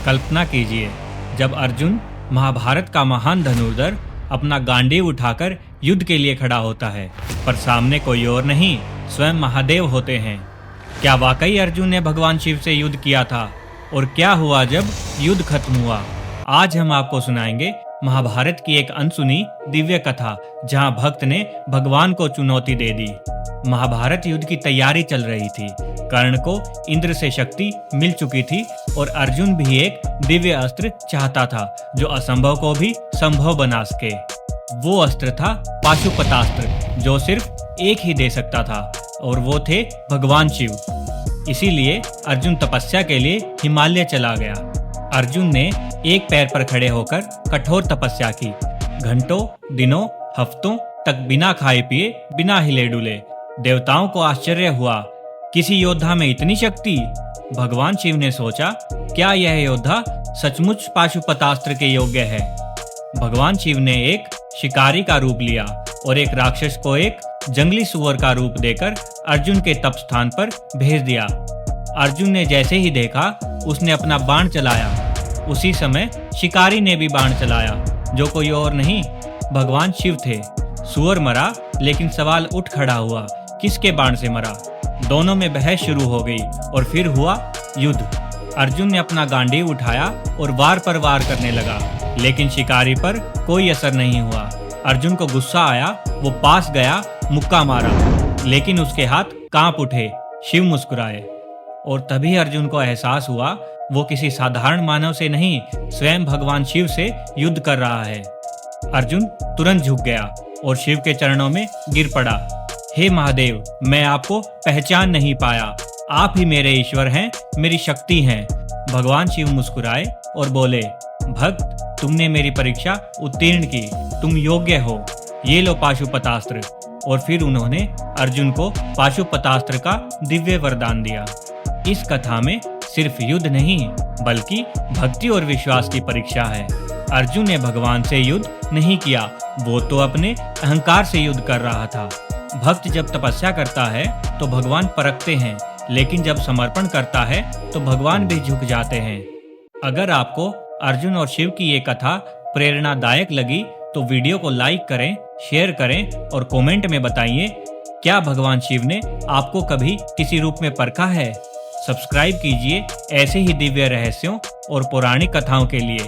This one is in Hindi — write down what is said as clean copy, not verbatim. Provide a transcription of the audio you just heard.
कल्पना कीजिए, जब अर्जुन महाभारत का महान धनुर्धर अपना गांडीव उठाकर युद्ध के लिए खड़ा होता है, पर सामने कोई और नहीं, स्वयं महादेव होते हैं। क्या वाकई अर्जुन ने भगवान शिव से युद्ध किया था? और क्या हुआ जब युद्ध खत्म हुआ? आज हम आपको सुनाएंगे महाभारत की एक अनसुनी दिव्य कथा, जहां भक्त ने भगवान को चुनौती दे दी। महाभारत युद्ध की तैयारी चल रही थी। कर्ण को इंद्र से शक्ति मिल चुकी थी और अर्जुन भी एक दिव्य अस्त्र चाहता था जो असंभव को भी संभव बना सके। वो अस्त्र था पाशुपतास्त्र, जो सिर्फ एक ही दे सकता था, और वो थे भगवान शिव। इसीलिए अर्जुन तपस्या के लिए हिमालय चला गया। अर्जुन ने एक पैर पर खड़े होकर कठोर तपस्या की। घंटों, दिनों, हफ्तों तक बिना खाए पिए, बिना हिले डुले। देवताओं को आश्चर्य हुआ, किसी योद्धा में इतनी शक्ति। भगवान शिव ने सोचा, क्या यह योद्धा सचमुच पाशुपतास्त्र के योग्य है? भगवान शिव ने एक शिकारी का रूप लिया और एक राक्षस को एक जंगली सुअर का रूप देकर अर्जुन के तप स्थान पर भेज दिया। अर्जुन ने जैसे ही देखा, उसने अपना बाण चलाया। उसी समय शिकारी ने भी बाण चलाया, जो कोई और नहीं, भगवान शिव थे। सुअर मरा, लेकिन सवाल उठ खड़ा हुआ, किसके बाण से मरा? दोनों में बहस शुरू हो गई और फिर हुआ युद्ध। अर्जुन ने अपना गांडीव उठाया और वार पर वार करने लगा, लेकिन शिकारी पर कोई असर नहीं हुआ। अर्जुन को गुस्सा आया, वो पास गया, मुक्का मारा, लेकिन उसके हाथ कांप उठे। शिव मुस्कुराए और तभी अर्जुन को एहसास हुआ, वो किसी साधारण मानव से नहीं, स्वयं भगवान शिव से युद्ध कर रहा है। अर्जुन तुरंत झुक गया और शिव के चरणों में गिर पड़ा। हे महादेव, मैं आपको पहचान नहीं पाया। आप ही मेरे ईश्वर हैं, मेरी शक्ति हैं। भगवान शिव मुस्कुराए और बोले, भक्त, तुमने मेरी परीक्षा उत्तीर्ण की, तुम योग्य हो। ये लो पाशुपतास्त्र। और फिर उन्होंने अर्जुन को पाशुपतास्त्र का दिव्य वरदान दिया। इस कथा में सिर्फ युद्ध नहीं, बल्कि भक्ति और विश्वास की परीक्षा है। अर्जुन ने भगवान से युद्ध नहीं किया, वो तो अपने अहंकार से युद्ध कर रहा था। भक्त जब तपस्या करता है तो भगवान परखते हैं, लेकिन जब समर्पण करता है तो भगवान भी झुक जाते हैं। अगर आपको अर्जुन और शिव की ये कथा प्रेरणादायक लगी तो वीडियो को लाइक करें, शेयर करें और कमेंट में बताइए, क्या भगवान शिव ने आपको कभी किसी रूप में परखा है? सब्सक्राइब कीजिए ऐसे ही दिव्य रहस्यों और पौराणिक कथाओं के लिए।